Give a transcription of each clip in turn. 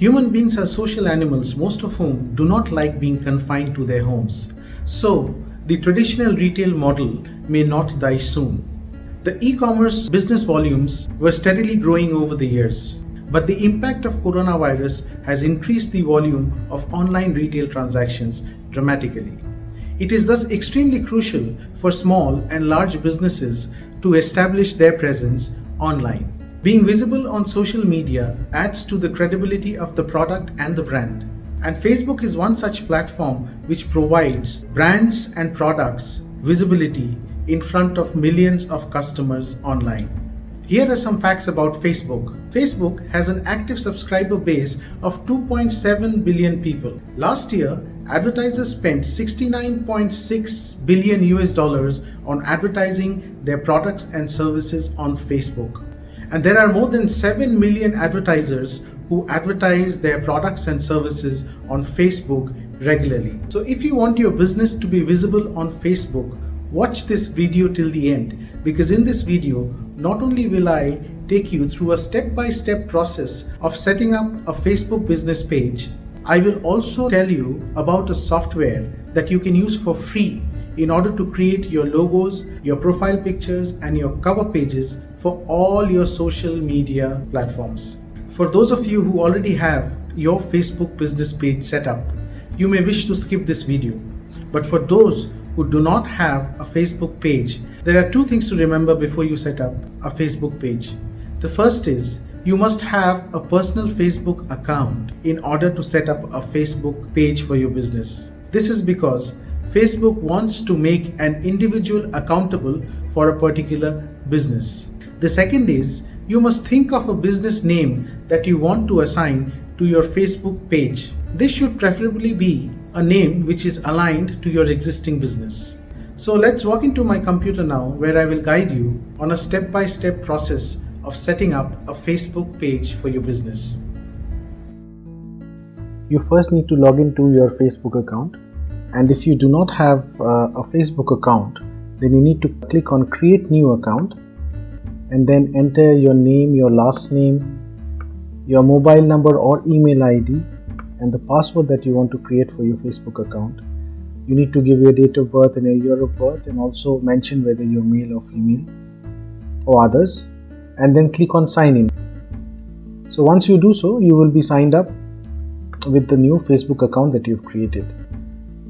Human beings are social animals, most of whom do not like being confined to their homes. So, the traditional retail model may not die soon. The e-commerce business volumes were steadily growing over the years, but the impact of coronavirus has increased the volume of online retail transactions dramatically. It is thus extremely crucial for small and large businesses to establish their presence online. Being visible on social media adds to the credibility of the product and the brand. And Facebook is one such platform which provides brands and products visibility in front of millions of customers online. Here are some facts about Facebook. Facebook has an active subscriber base of 2.7 billion people. Last year, advertisers spent $69.6 billion on advertising their products and services on Facebook. And there are more than 7 million advertisers who advertise their products and services on Facebook regularly. So if you want your business to be visible on Facebook, watch this video till the end, because in this video, not only will I take you through a step-by-step process of setting up a Facebook business page, I will also tell you about a software that you can use for free in order to create your logos, your profile pictures, and your cover pages for all your social media platforms. For those of you who already have your Facebook business page set up, you may wish to skip this video. But for those who do not have a Facebook page, there are two things to remember before you set up a Facebook page. The first is you must have a personal Facebook account in order to set up a Facebook page for your business. This is because Facebook wants to make an individual accountable for a particular business. The second is you must think of a business name that you want to assign to your Facebook page. This should preferably be a name which is aligned to your existing business. So let's walk into my computer now, where I will guide you on a step-by-step process of setting up a Facebook page for your business. You first need to log into your Facebook account, and if you do not have a Facebook account, then you need to click on create new account and then enter your name, your last name, your mobile number or email ID, and the password that you want to create for your Facebook account. You need to give your date of birth and your year of birth, and also mention whether you're male or female or others, and then click on sign in. So once you do so, you will be signed up with the new Facebook account that you've created.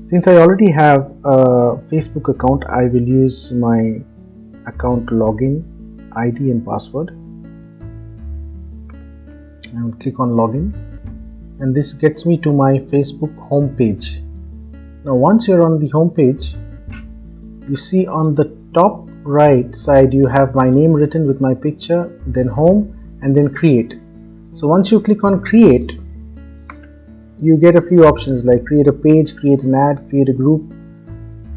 Since I already have a Facebook account, I will use my account login ID and password. I will click on login, and this gets me to my Facebook home page. Now once you're on the home page, you see on the top right side you have my name written with my picture, then home, and then create. So once you click on create, you get a few options like create a page, create an ad, create a group,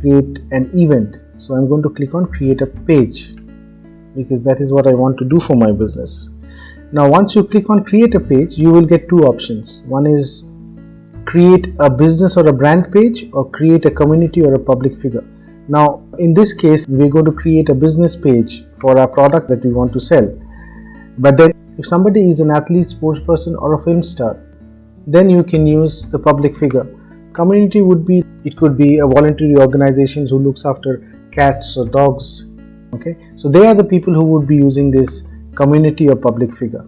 create an event. So I'm going to click on create a page because that is what I want to do for my business. Now once you click on create a page, you will get two options. One is create a business or a brand page, or create a community or a public figure. Now in this case, we're going to create a business page for our product that we want to sell. But then if somebody is an athlete, sports person, or a film star, then you can use the public figure. Community it could be a voluntary organization who looks after cats or dogs. Okay, so they are the people who would be using this community or public figure.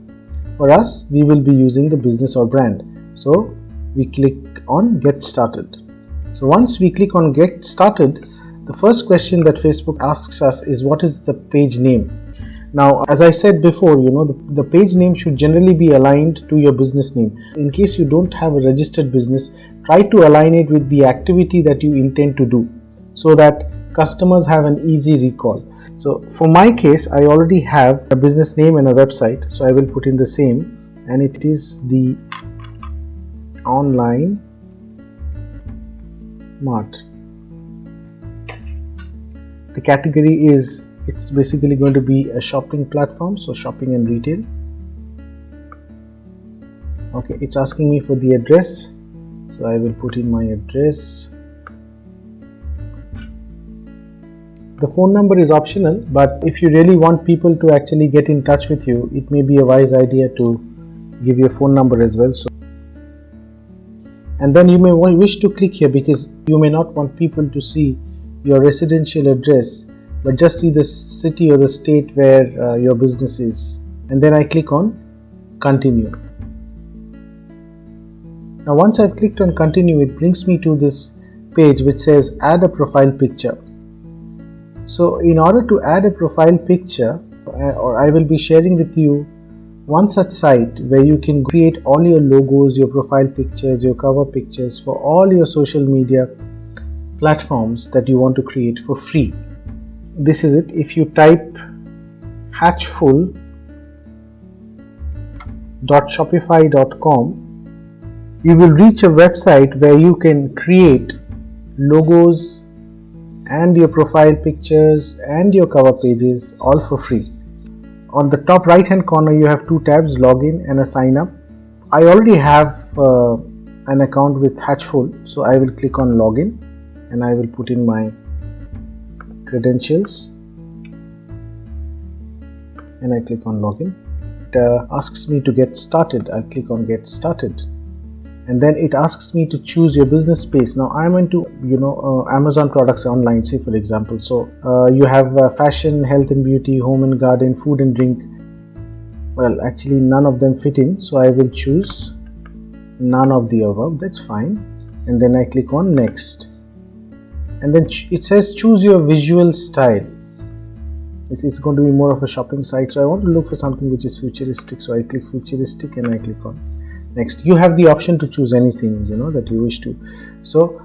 For us, we will be using the business or brand. So we click on get started. So once we click on get started, the first question that Facebook asks us is what is the page name. Now as I said before, the page name should generally be aligned to your business name. In case you don't have a registered business, try to align it with the activity that you intend to do so that customers have an easy recall. So for my case, I already have a business name and a website, so I will put in the same, and it is the Online Mart. The category is, it's basically going to be a shopping platform, so shopping and retail. Okay, it's asking me for the address, so I will put in my address. The phone number is optional, but if you really want people to actually get in touch with you, it may be a wise idea to give your phone number as well. So And then you may wish to click here because you may not want people to see your residential address, but just see the city or the state where your business is. And then I click on continue. Now once I've clicked on continue, it brings me to this page which says add a profile picture. So in order to add a profile picture, or I will be sharing with you one such site where you can create all your logos, your profile pictures, your cover pictures for all your social media platforms that you want to create for free. This is it. If you type hatchful.shopify.com, you will reach a website where you can create logos and your profile pictures and your cover pages all for free. On the top right hand corner you have two tabs, login and a sign up. I already have an account with Hatchful, so I will click on login and I will put in my credentials and I click on login. It asks me to get started. I'll click on get started. And then it asks me to choose your business space. Now I'm into Amazon products online, say for example. So you have fashion, health and beauty, home and garden, food and drink. Well, actually none of them fit in, so I will choose none of the above. That's fine. And then I click on next. And then it says choose your visual style. It's going to be more of a shopping site, so I want to look for something which is futuristic. So I click futuristic and I click on next. You have the option to choose anything that you wish to. So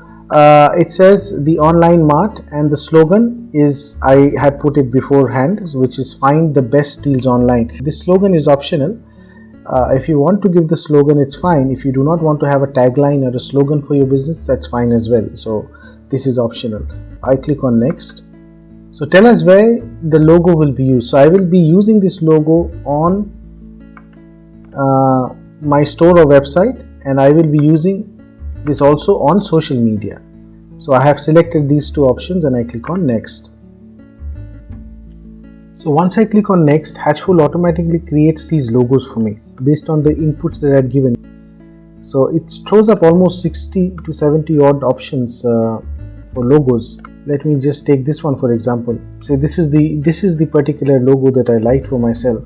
it says the online mart, and the slogan is, I had put it beforehand, which is find the best deals online. This slogan is optional. If you want to give the slogan, it's fine. If you do not want to have a tagline or a slogan for your business, that's fine as well. So this is optional. I click on next. So tell us where the logo will be used. So I will be using this logo on my store or website, and I will be using this also on social media. So I have selected these two options and I click on next. So once I click on next, Hatchful automatically creates these logos for me based on the inputs that I had given. So it throws up almost 60 to 70 odd options for logos. Let me just take this one for example. Say this is the particular logo that I like for myself.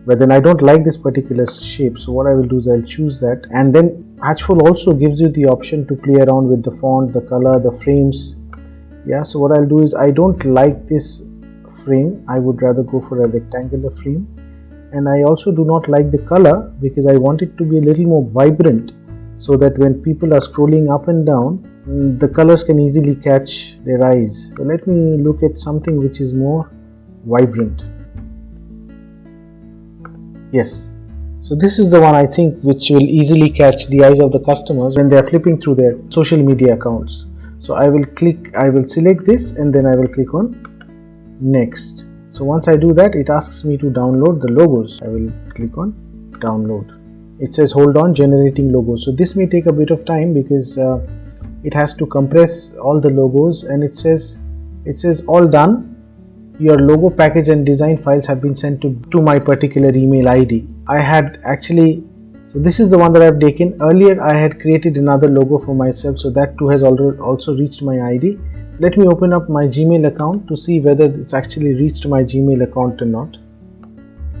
But then I don't like this particular shape, so what I will do is I'll choose that. And then Hatchful also gives you the option to play around with the font, the color, the frames. So what I'll do is, I don't like this frame, I would rather go for a rectangular frame. And I also do not like the color because I want it to be a little more vibrant, so that when people are scrolling up and down, the colors can easily catch their eyes. So let me look at something which is more vibrant. Yes, so this is the one I think which will easily catch the eyes of the customers when they are flipping through their social media accounts. So I will select this and then I will click on next. So once I do that, it asks me to download the logos. I will click on download. It says hold on, generating logos. So this may take a bit of time because it has to compress all the logos, and it says all done. Your logo package and design files have been sent to my particular email ID. I had actually, so this is the one that I've taken. Earlier I had created another logo for myself, so that too has also reached my ID. Let me open up my Gmail account to see whether it's actually reached my Gmail account or not.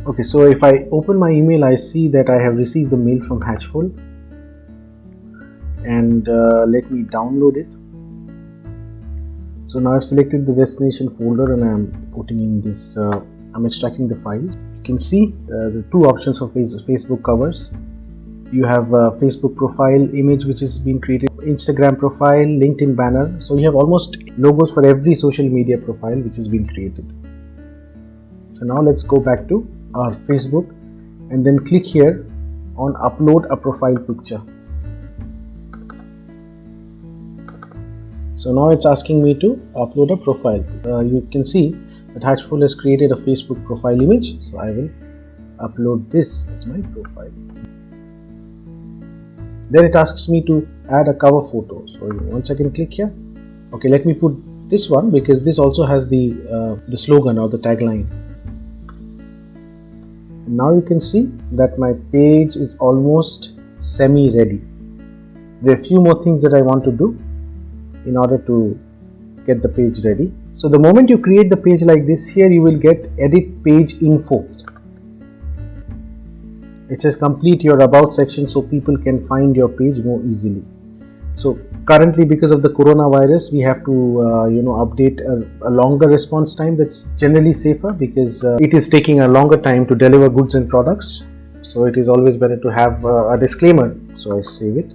Okay, so if I open my email, I see that I have received the mail from Hatchful, and let me download it. So now I've selected the destination folder and I'm putting in this, I'm extracting the files. You can see the two options for Facebook covers. You have a Facebook profile image which has been created, Instagram profile, LinkedIn banner. So you have almost logos for every social media profile which has been created. So now let's go back to our Facebook and then click here on upload a profile picture. So now it's asking me to upload a profile. You can see that Hatchful has created a Facebook profile image. So I will upload this as my profile. Then it asks me to add a cover photo. So once I can click here. Okay, let me put this one because this also has the slogan or the tagline. And now you can see that my page is almost semi-ready. There are a few more things that I want to do in order to get the page ready. So the moment you create the page like this, here you will get edit page info. It says complete your about section so people can find your page more easily. So currently, because of the coronavirus, we have to update a longer response time. That's generally safer because it is taking a longer time to deliver goods and products. So it is always better to have a disclaimer. So I save it.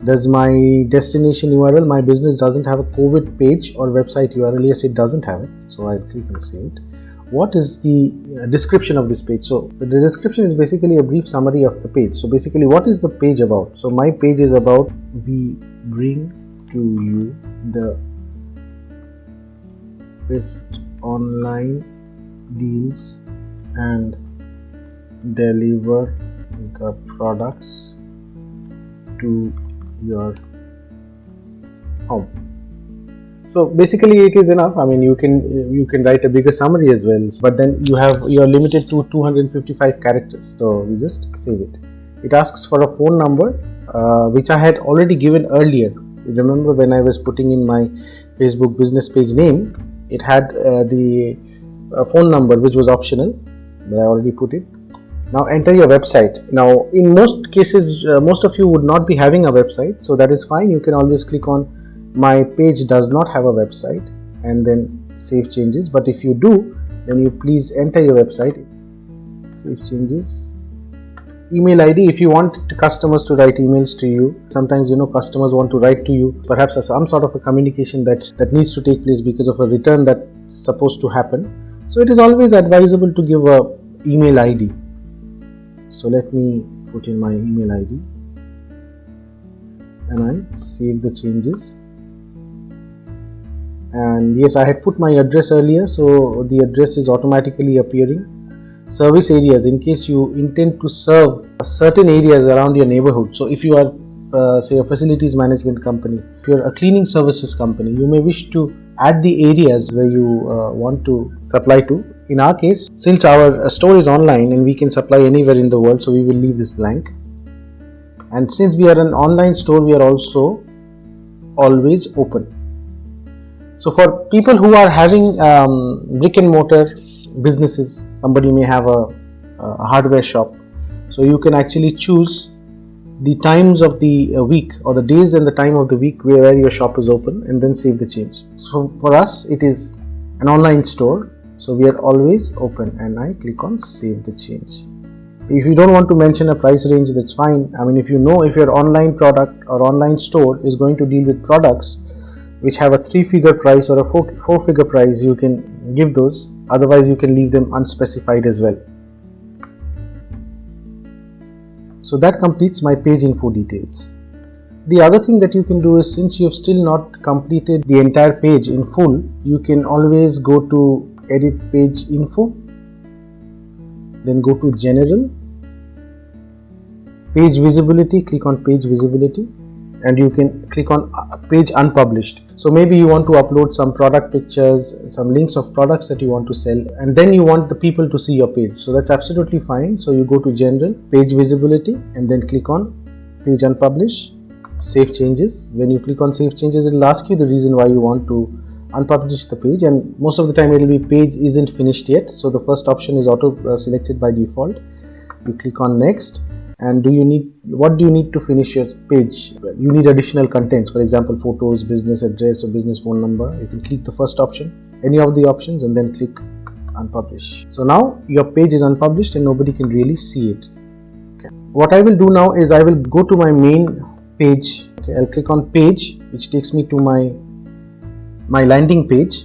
Does my destination URL, my business doesn't have a COVID page or website URL? Yes, it doesn't have it. So I'll click and save it. What is the description of this page? So the description is basically a brief summary of the page. So basically, what is the page about? So my page is about we bring to you the best online deals and deliver the products to your home. So basically it is enough. I mean, you can write a bigger summary as well, but then you're limited to 255 characters. So we just save it. It asks for a phone number, which I had already given earlier. You remember when I was putting in my Facebook business page name, it had the phone number, which was optional, but I already put it. Now enter your website. Now in most cases, most of you would not be having a website, so that is fine. You can always click on my page does not have a website and then save changes. But if you do, then you please enter your website, save changes. Email ID, if you want customers to write emails to you, sometimes customers want to write to you, perhaps some sort of a communication that needs to take place because of a return that's supposed to happen. So it is always advisable to give a email ID. So let me put in my email ID and I save the changes. And yes, I had put my address earlier, so the address is automatically appearing. Service areas, in case you intend to serve certain areas around your neighborhood. So if you are say a facilities management company, if you're a cleaning services company, you may wish to add the areas where you want to supply to. In our case, since our store is online and we can supply anywhere in the world, so we will leave this blank. And since we are an online store, we are also always open. So for people who are having brick and mortar businesses, somebody may have a hardware shop. So you can actually choose the times of the week or the days and the time of the week where your shop is open and then save the change. So for us, it is an online store. So we are always open and I click on save the change. If you don't want to mention a price range, that's fine. I mean, if you know if your online product or online store is going to deal with products which have a 3-figure price or a 4-figure price, you can give those. Otherwise, you can leave them unspecified as well. So that completes my page info details. The other thing that you can do is, since you have still not completed the entire page in full, you can always go to edit page info, then go to general, page visibility, click on page visibility, and you can click on page unpublished. So maybe you want to upload some product pictures, some links of products that you want to sell, and then you want the people to see your page. So that's absolutely fine. So you go to general, page visibility, and then click on page unpublish, save changes. When you click on save changes, it will ask you the reason why you want to unpublish the page, and most of the time it will be page isn't finished yet. So the first option is auto selected by default. You click on next. And what do you need to finish your page? You need additional contents, for example, photos, business address, or business phone number. You can click the first option, any of the options, and then click unpublish. So now your page is unpublished and nobody can really see it. Okay. What I will do now is I will go to my main page. Okay, I'll click on page, which takes me to my landing page,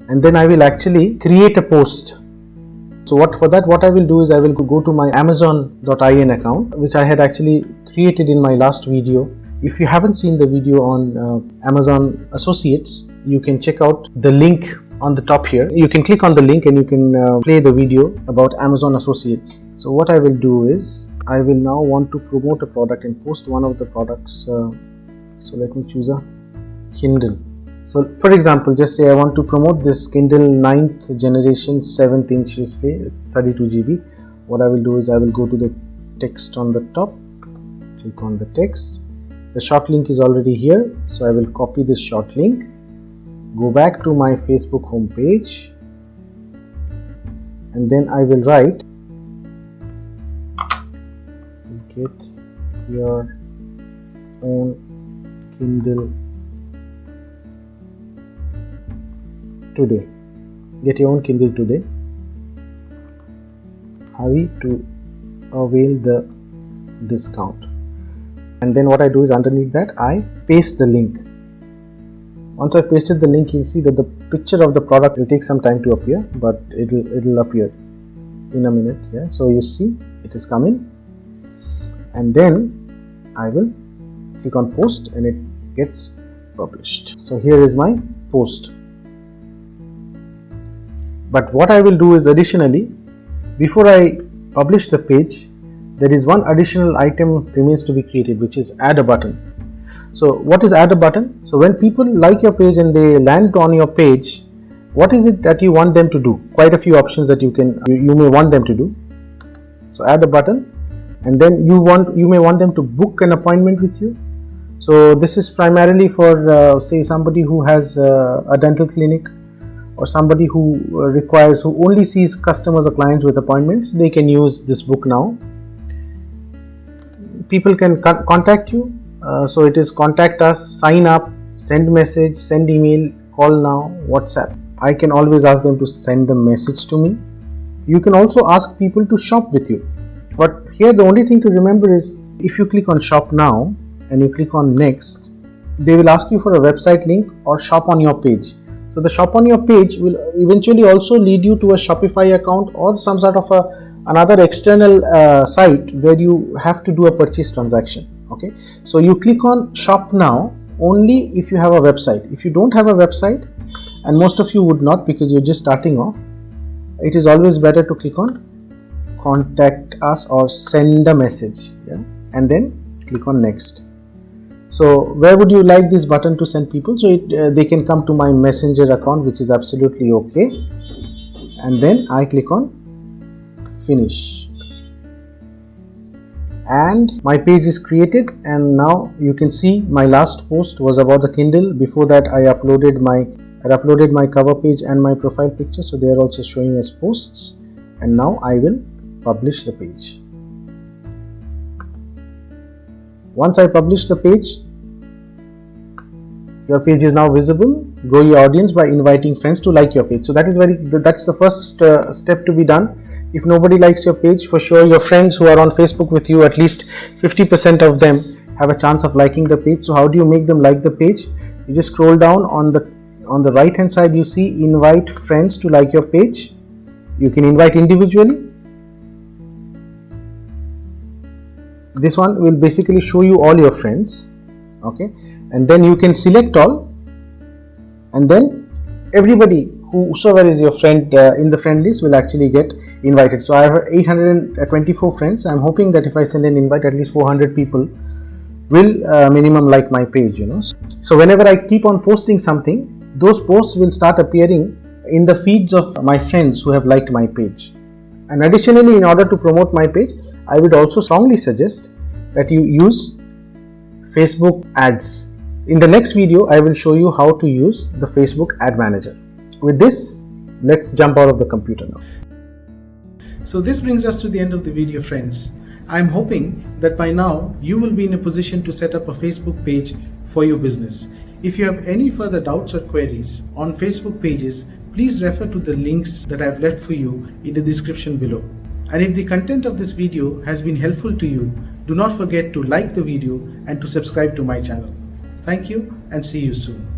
and then I will actually create a post. So what I will do is I will go to my Amazon.in account, which I had actually created in my last video. If you haven't seen the video on Amazon Associates, you can check out the link on the top here. You can click on the link and you can play the video about Amazon Associates. So what I will do is I will now want to promote a product and post one of the products. So let me choose a Kindle. So for example, just say I want to promote this Kindle 9th generation 7th inch display. It's 32 GB. What I will do is I will go to the text on the top, click on the text, The short link is already here, so I will copy this short link, go back to my Facebook homepage, and then I will write get your own Kindle today. Get your own Kindle today. Hurry to avail the discount. And then what I do is underneath that I paste the link. Once I've pasted the link, you'll see that the picture of the product will take some time to appear, but it'll appear in a minute. Yeah, so you see it is coming, and then I will click on post and it gets published. So here is my post. But what I will do is additionally, before I publish the page, there is one additional item remains to be created, which is add a button. So what is add a button? So when people like your page and they land on your page, what is it that you want them to do? Quite a few options that you may want them to do. So add a button, and then you may want them to book an appointment with you. So this is primarily for say somebody who has a dental clinic, or somebody who only sees customers or clients with appointments. They can use this book now. People can contact you. So it is contact us, sign up, send message, send email, call now, WhatsApp. I can always ask them to send a message to me. You can also ask people to shop with you. But here the only thing to remember is, if you click on shop now and you click on next, they will ask you for a website link or shop on your page. So the shop on your page will eventually also lead you to a Shopify account or some sort of another external site where you have to do a purchase transaction. Okay, so you click on shop now only if you have a website. If you don't have a website, and most of you would not because you're just starting off, it is always better to click on contact us or send a message, yeah? And then click on next. So where would you like this button to send people? So they can come to my messenger account, which is absolutely okay, and then I click on finish. And my page is created, and now you can see my last post was about the Kindle. Before that I uploaded my cover page and my profile picture, so they are also showing as posts. And now I will publish the page. Once I publish the page, your page is now visible. Grow your audience by inviting friends to like your page. So that's the first step to be done. If nobody likes your page, for sure your friends who are on Facebook with you, at least 50% of them have a chance of liking the page. So how do you make them like the page? You just scroll down on the right hand side, you see invite friends to like your page. You can invite individually. This one will basically show you all your friends, okay, and then you can select all, and then everybody whosoever is your friend in the friend list will actually get invited. So I have 824 friends. I'm hoping that if I send an invite, at least 400 people will minimum like my page, So whenever I keep on posting something, those posts will start appearing in the feeds of my friends who have liked my page. And additionally, in order to promote my page, I would also strongly suggest that you use Facebook ads. In the next video, I will show you how to use the Facebook ad manager. With this, let's jump out of the computer now. So this brings us to the end of the video, friends. I'm hoping that by now you will be in a position to set up a Facebook page for your business. If you have any further doubts or queries on Facebook pages, please refer to the links that I've left for you in the description below. And if the content of this video has been helpful to you, do not forget to like the video and to subscribe to my channel. Thank you and see you soon.